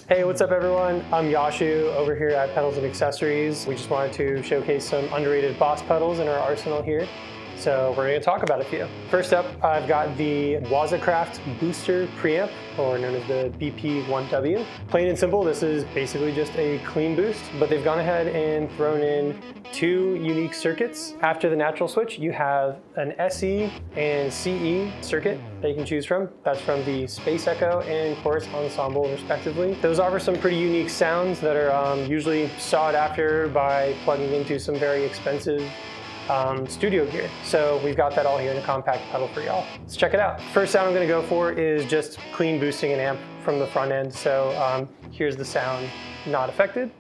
Hey, what's up everyone? I'm Yashu over here at Pedals and Accessories. We just wanted to showcase some underrated Boss pedals in our arsenal here. So we're going to talk about a few. First up, I've got the Waza Booster Preamp, or known as the BP1W. Plain and simple, this is basically just a clean boost, but they've gone ahead and thrown in two unique circuits. After the natural switch, you have an SE and CE circuit that you can choose from. That's from the Space Echo and Chorus Ensemble, respectively. Those offer some pretty unique sounds that are usually sought after by plugging into some very expensive studio gear. So we've got that all here in a compact pedal for y'all. Let's check it out. First sound I'm going to go for is just clean boosting an amp from the front end. So here's the sound not affected.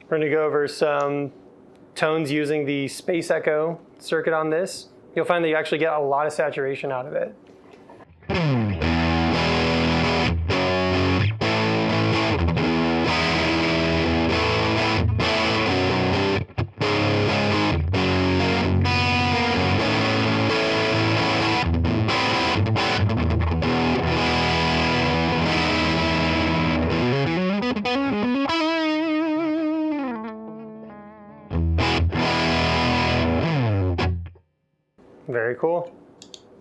We're going to go over some tones using the Space Echo circuit on this. You'll find that you actually get a lot of saturation out of it. Very cool.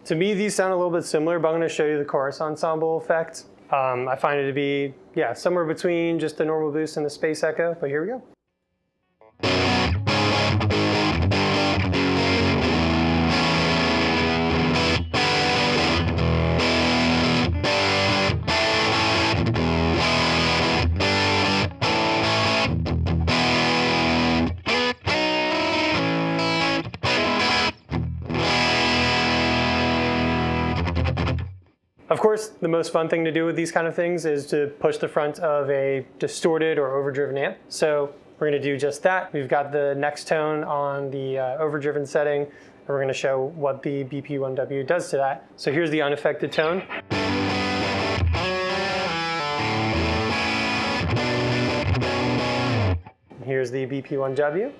To me, these sound a little bit similar, but I'm going to show you the chorus ensemble effect. I find it to be, somewhere between just the normal boost and the Space Echo, but here we go. Of course, the most fun thing to do with these kind of things is to push the front of a distorted or overdriven amp. So we're going to do just that. We've got the next tone on the overdriven setting, and we're going to show what the BP1W does to that. So here's the unaffected tone. Here's the BP1W.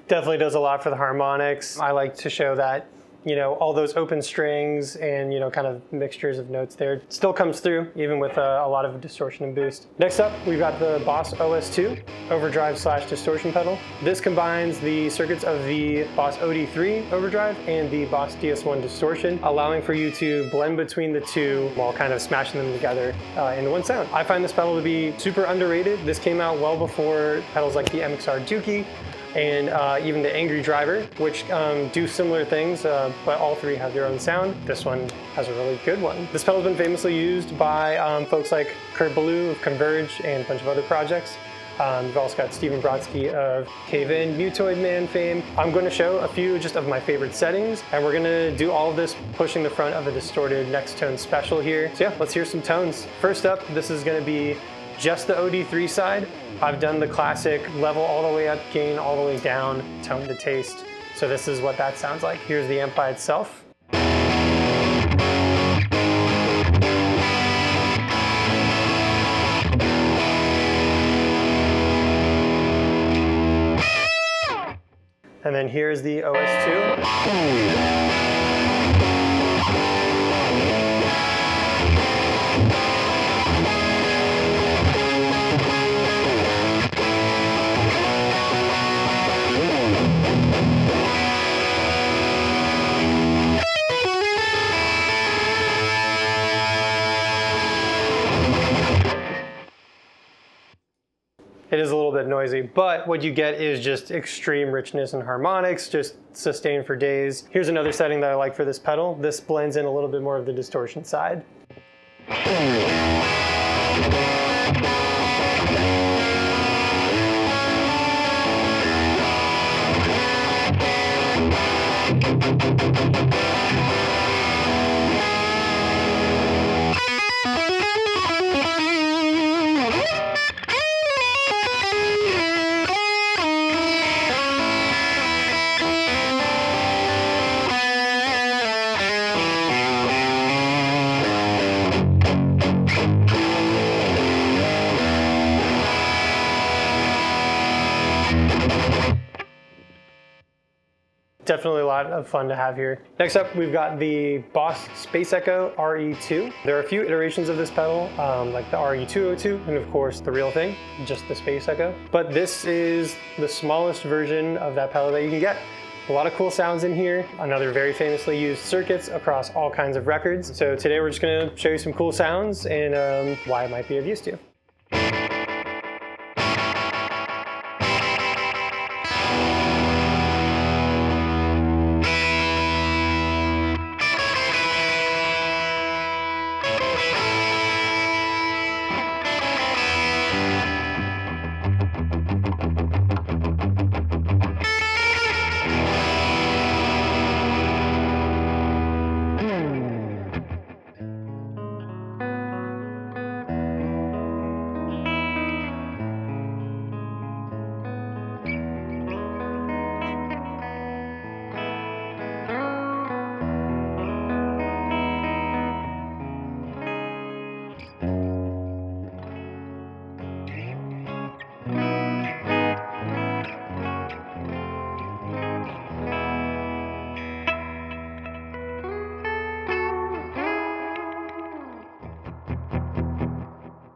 Definitely does a lot for the harmonics. I like to show that, all those open strings and, kind of mixtures of notes there still comes through, even with a lot of distortion and boost. Next up, we've got the Boss OS2 Overdrive / Distortion pedal. This combines the circuits of the Boss OD3 Overdrive and the Boss DS1 Distortion, allowing for you to blend between the two while kind of smashing them together into one sound. I find this pedal to be super underrated. This came out well before pedals like the MXR Dookie and even the Angry Driver, which do similar things, but all three have their own sound. This one has a really good one. This pedal's been famously used by folks like Kurt Ballou of Converge and a bunch of other projects. We've also got Stephen Brodsky of Cave In, Mutoid Man fame. I'm going to show a few just of my favorite settings, and we're going to do all of this pushing the front of a distorted next tone special here. So let's hear some tones. First up, this is going to be just the OD3 side. I've done the classic level all the way up, gain all the way down, tone to taste. So this is what that sounds like. Here's the amp by itself. And then here's the OS2. It is a little bit noisy, but what you get is just extreme richness and harmonics, just sustained for days. Here's another setting that I like for this pedal. This blends in a little bit more of the distortion side. definitely a lot of fun to have here. Next up, we've got the Boss Space Echo RE2. There are a few iterations of this pedal, like the RE202, and of course the real thing, just the Space Echo. But this is the smallest version of that pedal that you can get. A lot of cool sounds in here, another very famously used circuits across all kinds of records. So today we're just gonna show you some cool sounds and why it might be of use to you.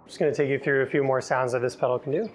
Just going to take you through a few more sounds that this pedal can do.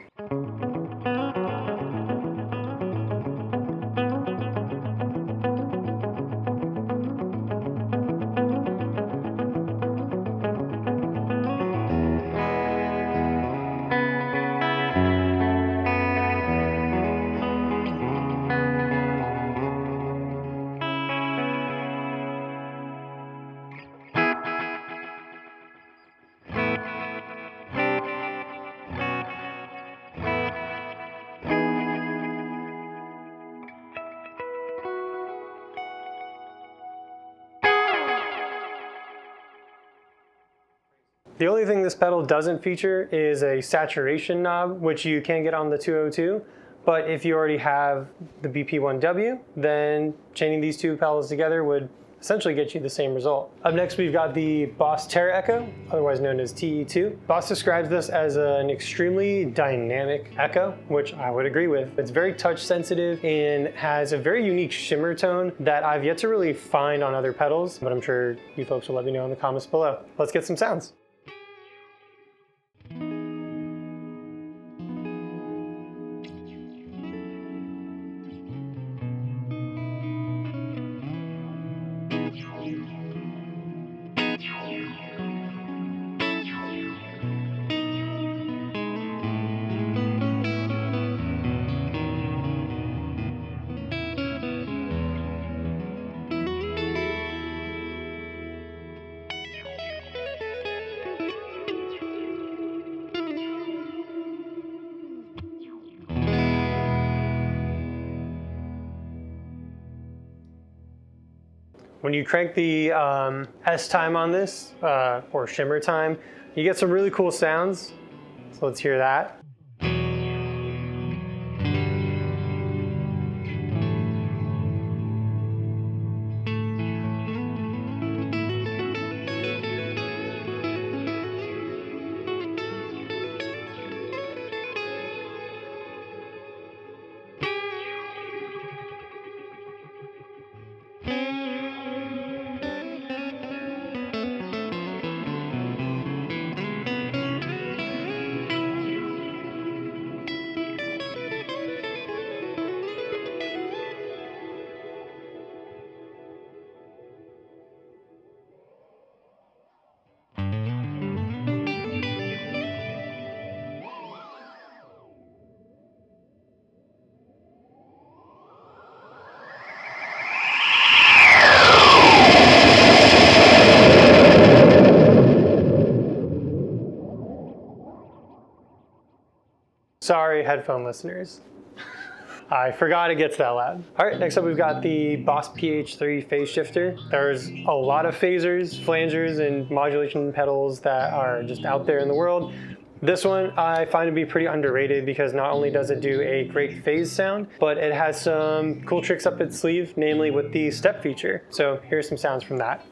The only thing this pedal doesn't feature is a saturation knob, which you can get on the 202. But if you already have the BP1W, then chaining these two pedals together would essentially get you the same result. Up next, we've got the Boss Tera Echo, otherwise known as TE2. Boss describes this as an extremely dynamic echo, which I would agree with. It's very touch sensitive and has a very unique shimmer tone that I've yet to really find on other pedals, but I'm sure you folks will let me know in the comments below. Let's get some sounds. When you crank the S time on this, or shimmer time, you get some really cool sounds. So let's hear that. Sorry, headphone listeners. I forgot it gets that loud. All right, next up we've got the Boss PH3 phase shifter. There's a lot of phasers, flangers, and modulation pedals that are just out there in the world. This one I find to be pretty underrated because not only does it do a great phase sound, but it has some cool tricks up its sleeve, namely with the step feature. So here's some sounds from that.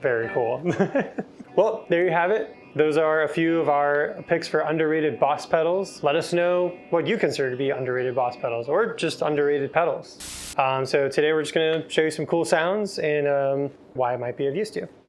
Very cool. Well, there you have it. Those are a few of our picks for underrated Boss pedals. Let us know what you consider to be underrated Boss pedals or just underrated pedals. So today we're just gonna show you some cool sounds and why it might be of use to you.